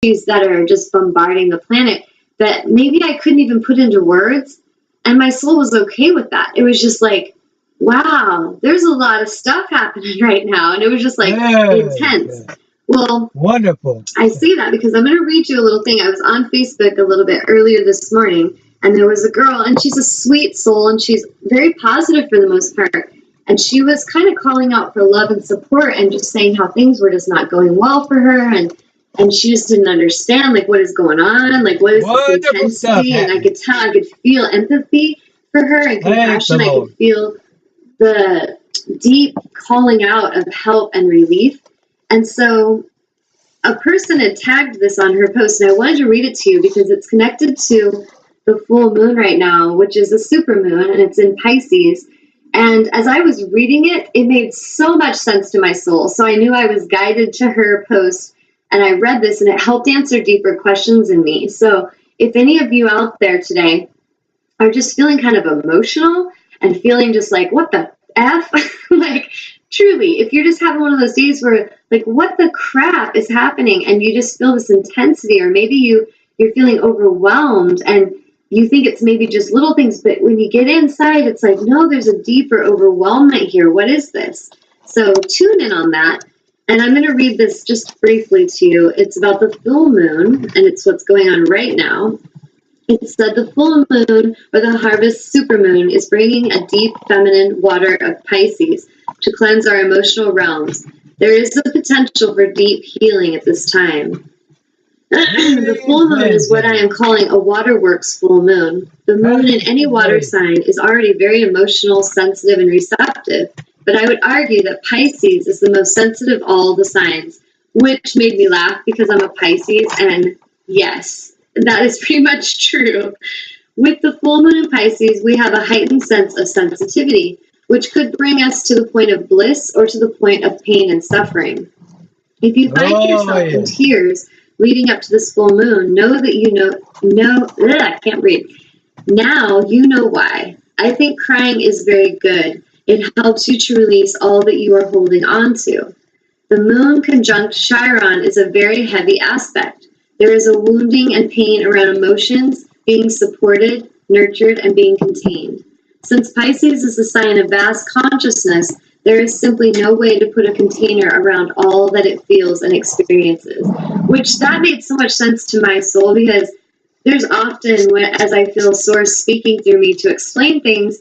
energies that are just bombarding the planet that maybe I couldn't even put into words. And my soul was okay with that. It was just like, wow, there's a lot of stuff happening right now. And it was just like intense. Well, wonderful. I say that because I'm going to read you a little thing. I was on Facebook a little bit earlier this morning, and there was a girl, and she's a sweet soul, and she's very positive for the most part. And she was kind of calling out for love and support and just saying how things were just not going well for her. And she just didn't understand, like, what is going on? Like, what is this intensity? And I could tell, I could feel empathy for her and compassion. I could feel the deep calling out of help and relief. And so a person had tagged this on her post, and I wanted to read it to you because it's connected to the full moon right now, which is a super moon, and it's in Pisces. And as I was reading it, it made so much sense to my soul. So I knew I was guided to her post, and I read this, and it helped answer deeper questions in me. So if any of you out there today are just feeling kind of emotional and feeling just like, what the F? Like, truly, if you're just having one of those days where, like, what the crap is happening, and you just feel this intensity, or maybe you're feeling overwhelmed, and you think it's maybe just little things, but when you get inside, it's like, no, there's a deeper overwhelmment here. What is this? So tune in on that. And I'm going to read this just briefly to you. It's about the full moon, and it's what's going on right now. It said the full moon, or the harvest supermoon, is bringing a deep feminine water of Pisces to cleanse our emotional realms. There is a potential for deep healing at this time. The full moon is what I am calling a waterworks full moon. The moon in any water sign is already very emotional, sensitive, and receptive, but I would argue that Pisces is the most sensitive of all the signs, which made me laugh because I'm a Pisces, and yes, that is pretty much true. With the full moon in Pisces, we have a heightened sense of sensitivity, which could bring us to the point of bliss or to the point of pain and suffering. If you find yourself in tears leading up to this full moon, know that I can't read. Now you know why. I think crying is very good. It helps you to release all that you are holding on to. The moon conjunct Chiron is a very heavy aspect. There is a wounding and pain around emotions being supported, nurtured, and being contained. Since Pisces is a sign of vast consciousness, there is simply no way to put a container around all that it feels and experiences, which that made so much sense to my soul, because there's often, as I feel Source speaking through me to explain things,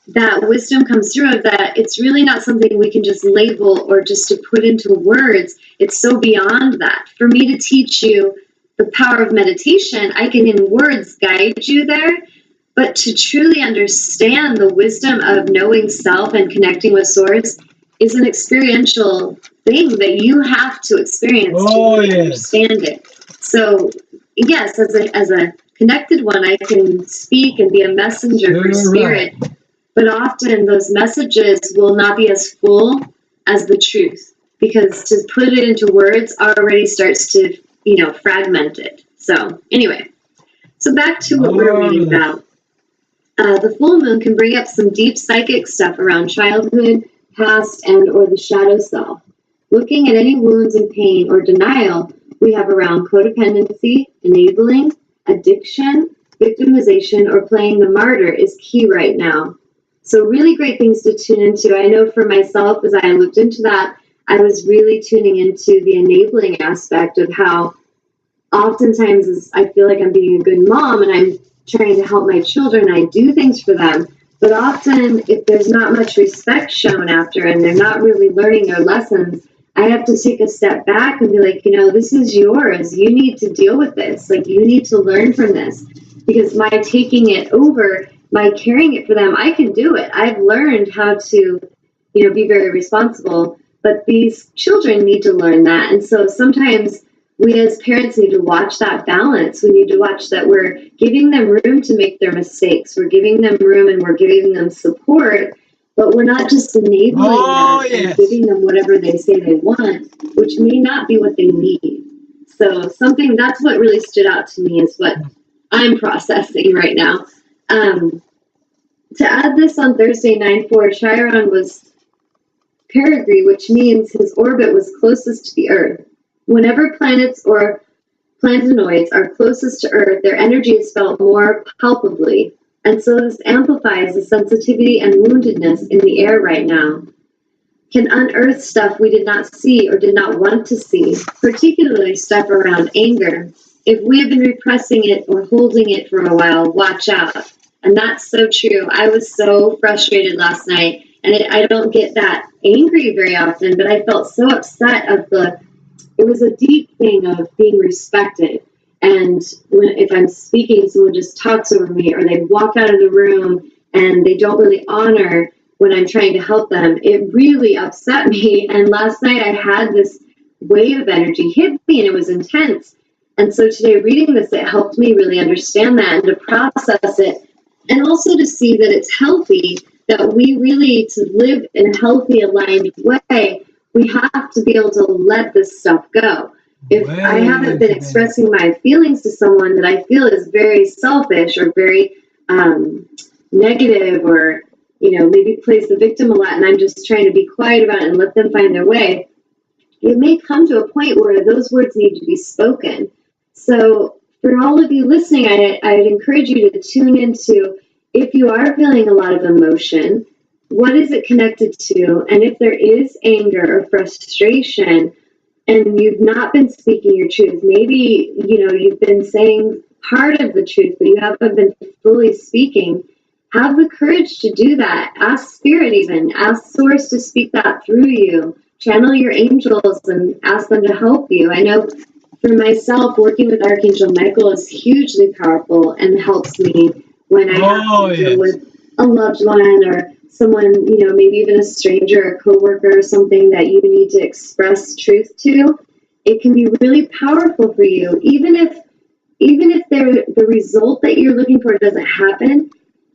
that wisdom comes through of that it's really not something we can just label or just to put into words. It's so beyond that. For me to teach you the power of meditation, I can in words guide you there, but to truly understand the wisdom of knowing self and connecting with Source is an experiential thing that you have to experience to really understand it. So yes, as a connected one, I can speak and be a messenger for spirit, but often those messages will not be as full as the truth, because to put it into words already starts to, fragment it. So anyway, so back to what we're reading about. The full moon can bring up some deep psychic stuff around childhood, past, and or the shadow self. Looking at any wounds and pain or denial we have around codependency, enabling, addiction, victimization, or playing the martyr is key right now. So really great things to tune into. I know for myself, as I looked into that, I was really tuning into the enabling aspect of how oftentimes I feel like I'm being a good mom and I'm trying to help my children. I do things for them, but often if there's not much respect shown after and they're not really learning their lessons, I have to take a step back and be like, this is yours. You need to deal with this. Like, you need to learn from this, because my taking it over, my caring it for them, I can do it. I've learned how to, be very responsible, but these children need to learn that. And so sometimes we as parents need to watch that balance. We need to watch that we're giving them room to make their mistakes. We're giving them room and we're giving them support, but we're not just enabling them and giving them whatever they say they want, which may not be what they need. So that's what really stood out to me, is what I'm processing right now. To add this, on Thursday, 9/4, Chiron was perigee, which means his orbit was closest to the Earth. Whenever planets or planetoids are closest to Earth, their energy is felt more palpably. And so this amplifies the sensitivity and woundedness in the air right now. Can unearth stuff we did not see or did not want to see, particularly stuff around anger. If we have been repressing it or holding it for a while, watch out. And that's so true. I was so frustrated last night, and I don't get that angry very often, but I felt so upset it was a deep thing of being respected. And if I'm speaking, someone just talks over me, or they walk out of the room and they don't really honor when I'm trying to help them, it really upset me. And last night I had this wave of energy hit me, and it was intense. And so today, reading this, it helped me really understand that and to process it, and also to see that it's healthy, that we really, to live in a healthy, aligned way, we have to be able to let this stuff go. If I haven't been expressing my feelings to someone that I feel is very selfish or very negative, or maybe plays the victim a lot, and I'm just trying to be quiet about it and let them find their way, it may come to a point where those words need to be spoken. So for all of you listening, I'd encourage you to tune into, if you are feeling a lot of emotion, what is it connected to? And if there is anger or frustration, and you've not been speaking your truth, maybe you've been saying part of the truth, but you haven't been fully speaking, have the courage to do that. Ask Spirit, even ask Source to speak that through you. Channel your angels and ask them to help you. I know for myself, working with Archangel Michael is hugely powerful and helps me when I have to deal with a loved one or someone, maybe even a stranger, a coworker, or something that you need to express truth to. It can be really powerful for you, even if the result that you're looking for doesn't happen.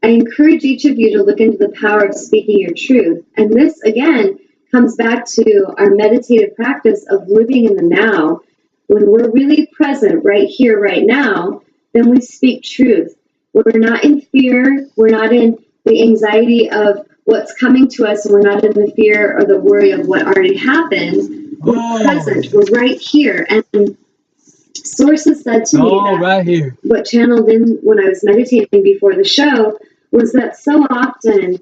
I encourage each of you to look into the power of speaking your truth. And this, again, comes back to our meditative practice of living in the now. When we're really present right here, right now, then we speak truth. We're not in fear. We're not in the anxiety of what's coming to us. And we're not in the fear or the worry of what already happened. We're present. We're right here. And Sources said to me that right here. What channeled in when I was meditating before the show was that so often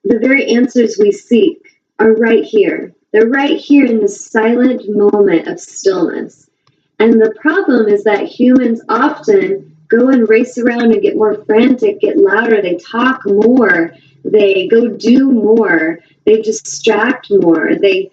the very answers we seek are right here. They're right here in the silent moment of stillness. And the problem is that humans often go and race around and get more frantic, get louder, they talk more, they go do more, they distract more, they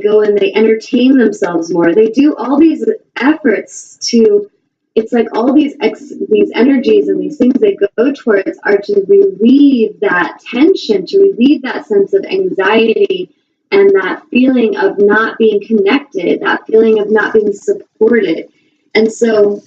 go and they entertain themselves more. They do all these efforts to, it's like all these energies and these things they go towards are to relieve that tension, to relieve that sense of anxiety and that feeling of not being connected, that feeling of not being supported. And so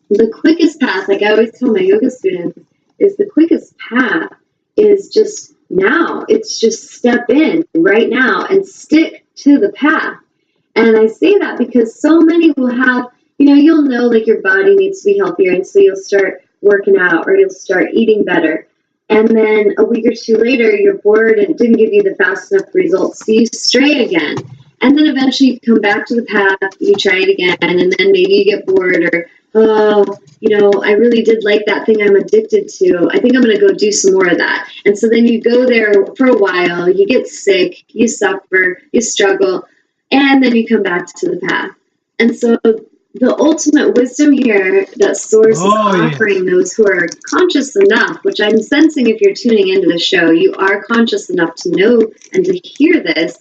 the quickest path, like I always tell my yoga students, is the quickest path is just now. It's just step in right now and stick to the path. And I say that because so many will have, you'll know like your body needs to be healthier, and so you'll start working out or you'll start eating better. And then a week or two later, you're bored and it didn't give you the fast enough results, so you stray again. And then eventually you come back to the path, you try it again, and then maybe you get bored or, I really did like that thing I'm addicted to. I think I'm going to go do some more of that. And so then you go there for a while, you get sick, you suffer, you struggle, and then you come back to the path. And so the ultimate wisdom here that Source is offering those who are conscious enough, which I'm sensing if you're tuning into the show, you are conscious enough to know and to hear this,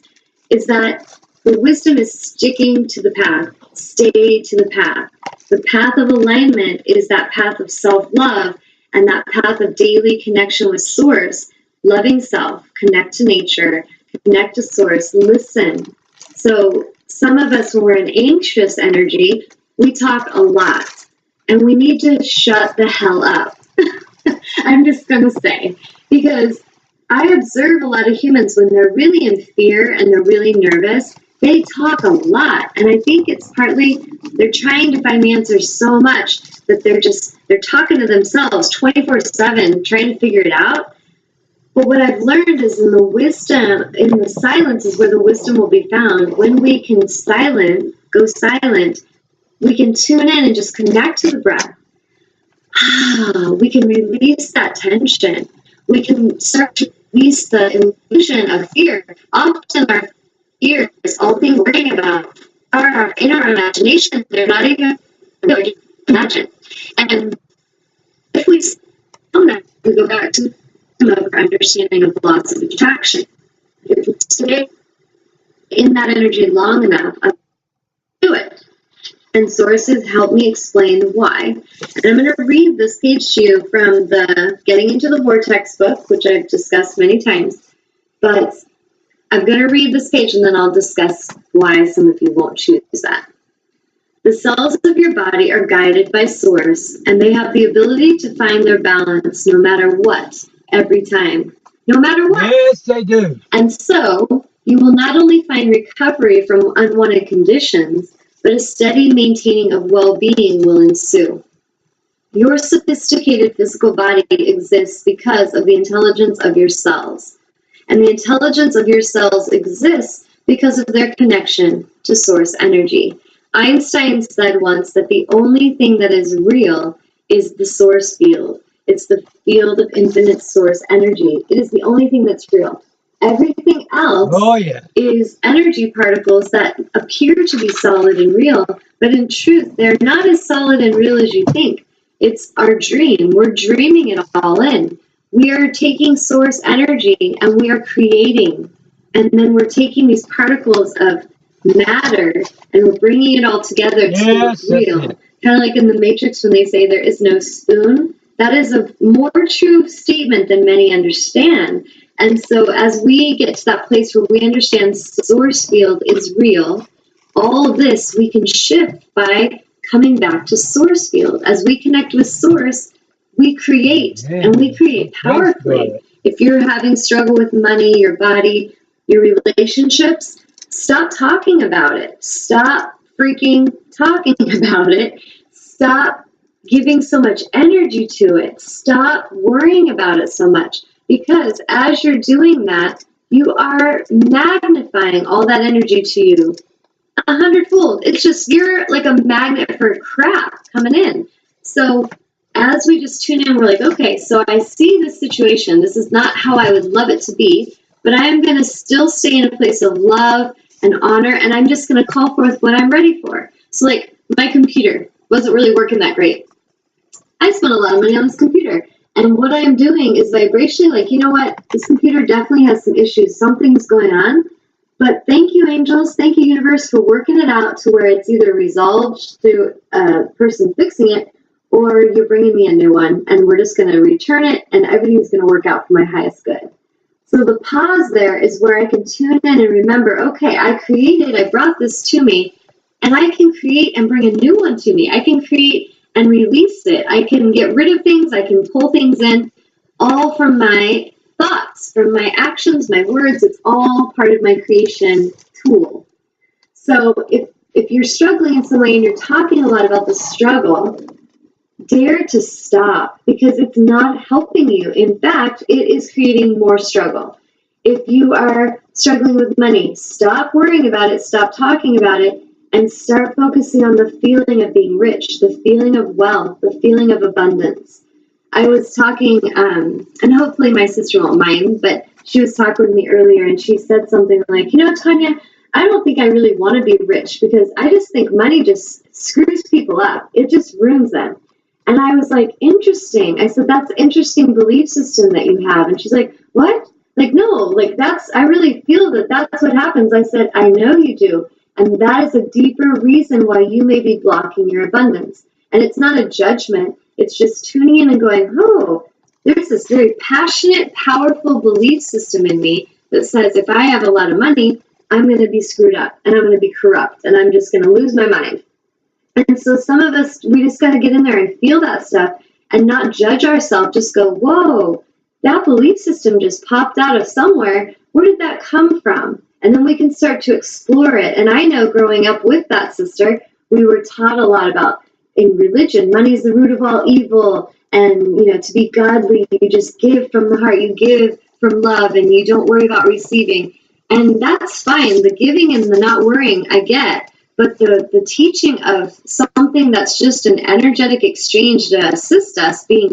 is that the wisdom is sticking to the path. Stay to the path. The path of alignment is that path of self-love and that path of daily connection with Source, loving self, connect to nature, connect to Source, listen. So some of us, when we're in anxious energy, we talk a lot, and we need to shut the hell up. I'm just going to say, because I observe a lot of humans when they're really in fear and they're really nervous, they talk a lot. And I think it's partly they're trying to find the answers so much that they're talking to themselves 24/7, trying to figure it out. But what I've learned is in the wisdom, in the silence is where the wisdom will be found. When we can go silent, We can tune in and just connect to the breath. We can release that tension. We can start to release the illusion of fear. Often our fears, all things we're worrying about, are in our imagination. They're not even really imagined. And if we found that, we go back to our understanding of the laws of attraction. If we stay in that energy long enough, I'll do it. And sources help me explain why. And I'm going to read this page to you from the Getting Into the Vortex book, which I've discussed many times. But I'm going to read this page and then I'll discuss why some of you won't choose that. The cells of your body are guided by source, and they have the ability to find their balance no matter what, every time. No matter what. Yes, they do. And so you will not only find recovery from unwanted conditions, but a steady maintaining of well-being will ensue. Your sophisticated physical body exists because of the intelligence of your cells. And the intelligence of your cells exists because of their connection to source energy. Einstein said once that the only thing that is real is the source field. It's the field of infinite source energy. It is the only thing that's real. Everything else is energy particles that appear to be solid and real, but in truth, they're not as solid and real as you think. It's our dream. We're dreaming it all in. We are taking source energy and we are creating. And then we're taking these particles of matter and we're bringing it all together to look real. Kind of like in the Matrix when they say there is no spoon. That is a more true statement than many understand. And so as we get to that place where we understand source field is real, all of this we can shift by coming back to source field. As we connect with source, we create, and we create powerfully. If you're having struggle with money, your body, your relationships, stop talking about it. Stop freaking talking about it. Stop giving so much energy to it. Stop worrying about it so much. Because as you're doing that, you are magnifying all that energy to you 100-fold. It's just, you're like a magnet for crap coming in. So as we just tune in, we're like, okay, so I see this situation. This is not how I would love it to be, but I am going to still stay in a place of love and honor, and I'm just going to call forth what I'm ready for. So like my computer wasn't really working that great. I spent a lot of money on this computer. And what I'm doing is vibrationally like, you know what? This computer definitely has some issues. Something's going on. But thank you, angels. Thank you, universe, for working it out to where it's either resolved through a person fixing it or you're bringing me a new one. And we're just going to return it and everything's going to work out for my highest good. So the pause there is where I can tune in and remember, okay, I brought this to me, and I can create and bring a new one to me. I can create and release it. I can get rid of things. I can pull things in, all from my thoughts, from my actions, my words. It's all part of my creation tool. So if you're struggling in some way and you're talking a lot about the struggle, dare to stop, because it's not helping you. In fact, it is creating more struggle. If you are struggling with money, stop worrying about it, stop talking about it, and start focusing on the feeling of being rich, the feeling of wealth, the feeling of abundance. I was talking, and hopefully my sister won't mind, but she was talking with me earlier, and she said something like, you know, Tanya, I don't think I really want to be rich because I just think money just screws people up. It just ruins them. And I was like, interesting. I said, that's an interesting belief system that you have. And she's like, what? Like, no, like I really feel that that's what happens. I said, I know you do. And that is a deeper reason why you may be blocking your abundance. And it's not a judgment. It's just tuning in and going, oh, there's this very passionate, powerful belief system in me that says if I have a lot of money, I'm going to be screwed up and I'm going to be corrupt and I'm just going to lose my mind. And so some of us, we just got to get in there and feel that stuff and not judge ourselves. Just go, whoa, that belief system just popped out of somewhere. Where did that come from? And then we can start to explore it. And I know growing up with that sister, we were taught a lot about in religion, money is the root of all evil. And, you know, to be godly, you just give from the heart, you give from love, and you don't worry about receiving. And that's fine. The giving and the not worrying, I get. but the teaching of something that's just an energetic exchange to assist us being